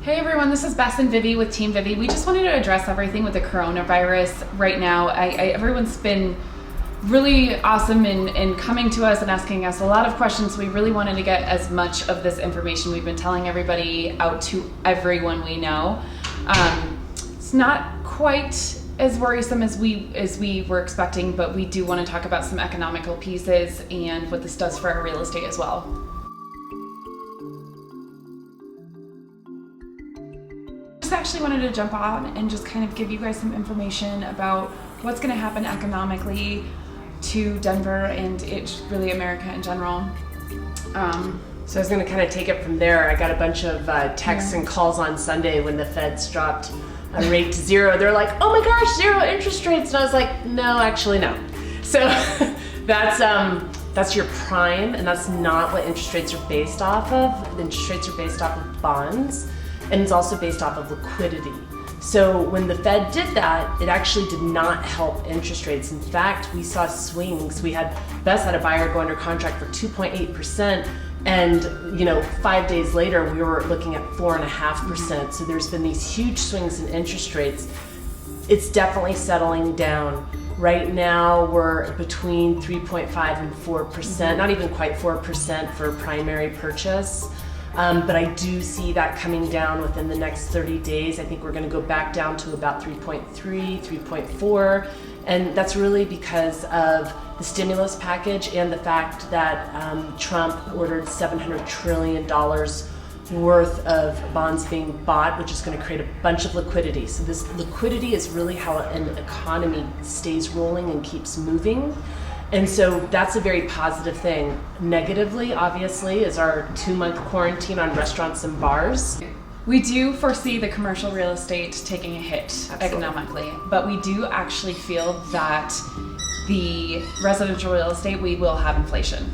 Hey everyone, this is Bess and Vivi with Team Vivi. We just wanted to address everything with the coronavirus right now. Everyone's been really awesome in coming to us and asking us a lot of questions. We really wanted to get as much of this information we've been telling everybody out to everyone we know. It's not quite as worrisome as we were expecting, but we do want to talk about some economical pieces and what this does for our real estate as well. Actually wanted to jump on and just kind of give you guys some information about what's going to happen economically to Denver and it's really America in general. So I was going to kind of take it from there. I got a bunch of texts and calls on Sunday when the Feds dropped a rate to zero. They're like, "Oh my gosh, zero interest rates," and I was like, "No, actually, no." So that's your prime, and that's not what interest rates are based off of. Interest rates are based off of bonds. And it's also based off of liquidity. So when the Fed did that, it actually did not help interest rates. In fact, we saw swings. Bess had a buyer go under contract for 2.8%, and 5 days later we were looking at 4.5%. So there's been these huge swings in interest rates. It's definitely settling down. Right now we're between 3.5 and 4%, not even quite 4% for primary purchase. But I do see that coming down within the next 30 days. I think we're going to go back down to about 3.3, 3.4. And that's really because of the stimulus package and the fact that Trump ordered $700 trillion worth of bonds being bought, which is going to create a bunch of liquidity. So this liquidity is really how an economy stays rolling and keeps moving. And so that's a very positive thing. Negatively, obviously, is our 2-month quarantine on restaurants and bars. We do foresee the commercial real estate taking a hit Absolutely. Economically, but we do actually feel that the residential real estate, we will have inflation.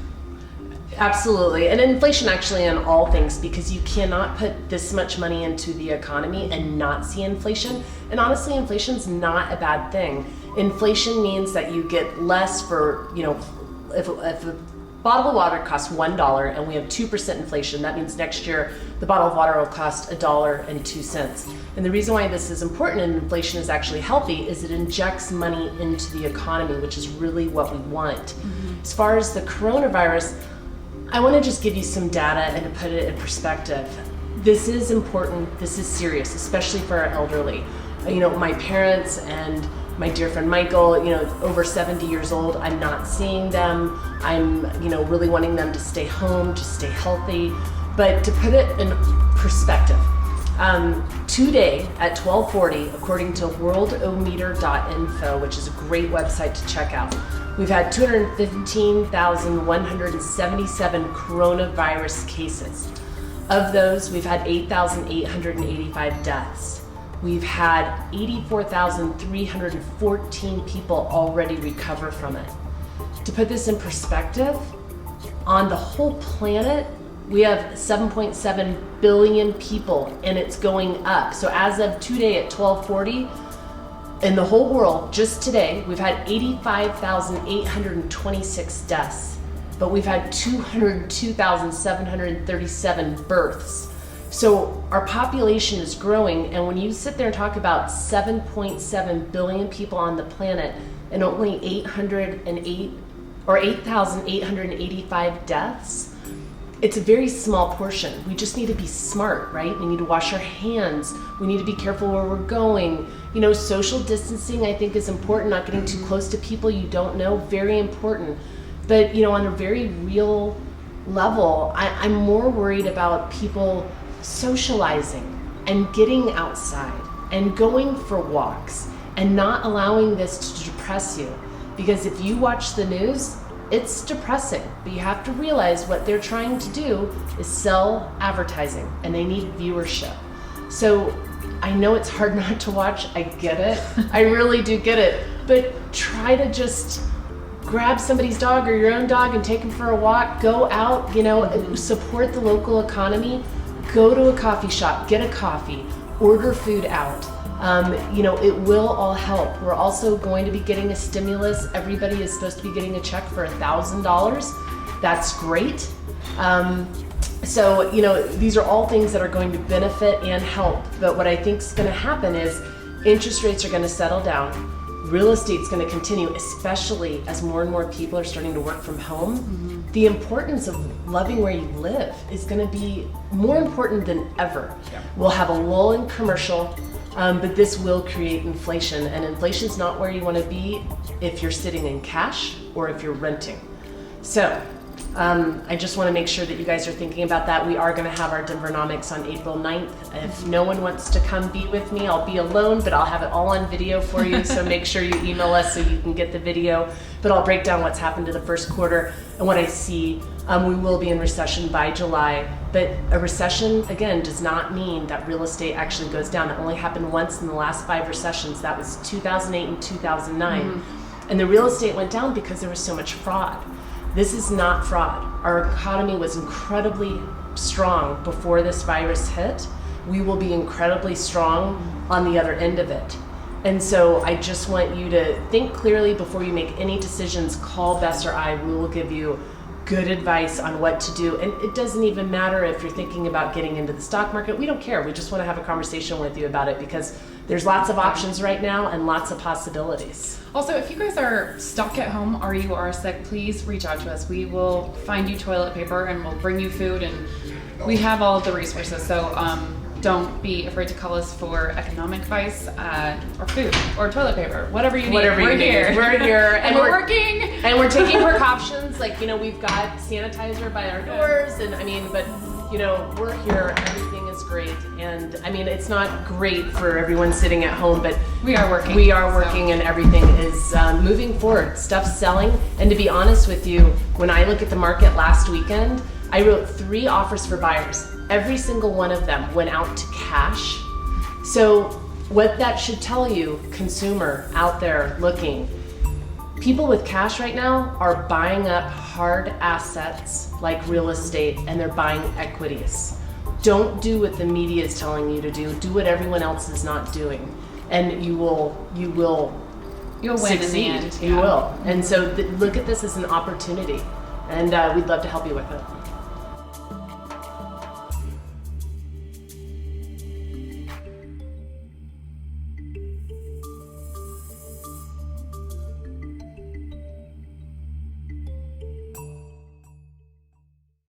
Absolutely, and inflation actually on all things, because you cannot put this much money into the economy and not see inflation. And honestly, inflation's not a bad thing. Inflation means that you get less for, if a bottle of water costs $1 and we have 2% inflation, that means next year the bottle of water will cost $1.02. And the reason why this is important and inflation is actually healthy is it injects money into the economy, which is really what we want. Mm-hmm. As far as the coronavirus, I want to just give you some data and to put it in perspective. This is important, this is serious, especially for our elderly. My parents and my dear friend Michael, over 70 years old, I'm not seeing them. I'm, really wanting them to stay home, to stay healthy. But to put it in perspective, today at 12:40, according to worldometer.info, which is a great website to check out, we've had 215,177 coronavirus cases. Of those, we've had 8,885 deaths. We've had 84,314 people already recover from it. To put this in perspective, on the whole planet, we have 7.7 billion people, and it's going up. So as of today at 12:40, in the whole world, just today, we've had 85,826 deaths, but we've had 202,737 births. So our population is growing, and when you sit there and talk about 7.7 billion people on the planet and only 8,885 deaths, it's a very small portion. We just need to be smart, right? We need to wash our hands. We need to be careful where we're going. Social distancing, I think, is important. Not getting too close to people you don't know, very important. But, on a very real level, I'm more worried about people socializing and getting outside and going for walks and not allowing this to depress you. Because if you watch the news, it's depressing, but you have to realize what they're trying to do is sell advertising, and they need viewership. So I know it's hard not to watch, I get it, I really do get it, but try to just grab somebody's dog or your own dog and take them for a walk, go out, support the local economy, go to a coffee shop, get a coffee, order food out. It will all help. We're also going to be getting a stimulus. Everybody is supposed to be getting a check for $1,000. That's great. So, these are all things that are going to benefit and help. But what I think is going to happen is interest rates are going to settle down. Real estate's going to continue, especially as more and more people are starting to work from home. Mm-hmm. The importance of loving where you live is going to be more important than ever. Yeah. We'll have a lull in commercial, but this will create inflation. And inflation's not where you want to be if you're sitting in cash or if you're renting. So, I just want to make sure that you guys are thinking about that. We are going to have our Denvernomics on April 9th. If no one wants to come be with me, I'll be alone, but I'll have it all on video for you. So make sure you email us so you can get the video. But I'll break down what's happened to the first quarter and what I see. We will be in recession by July. But a recession, again, does not mean that real estate actually goes down. It only happened once in the last 5 recessions. That was 2008 and 2009. Mm-hmm. And the real estate went down because there was so much fraud. This is not fraud. Our economy was incredibly strong before this virus hit. We will be incredibly strong on the other end of it. And so I just want you to think clearly before you make any decisions. Call Bess or I. We will give you good advice on what to do. And it doesn't even matter if you're thinking about getting into the stock market. We don't care. We just want to have a conversation with you about it because there's lots of options right now and lots of possibilities. Also, if you guys are stuck at home or you are sick, please reach out to us. We will find you toilet paper and we'll bring you food, and we have all of the resources. So don't be afraid to call us for economic advice or food or toilet paper, whatever you need. We're here. We're here. And we're working. And we're taking precautions. Like, we've got sanitizer by our doors. And but we're here. Everything is great. And it's not great for everyone sitting at home, but we are working. We are working, and everything is moving forward. Stuff's selling. And to be honest with you, when I look at the market last weekend, I wrote 3 offers for buyers. Every single one of them went out to cash. So what that should tell you, consumer out there looking, people with cash right now are buying up hard assets like real estate, and they're buying equities. Don't do what the media is telling you to do. Do what everyone else is not doing, and you'll win succeed. in the end. You will. And so look at this as an opportunity, and we'd love to help you with it.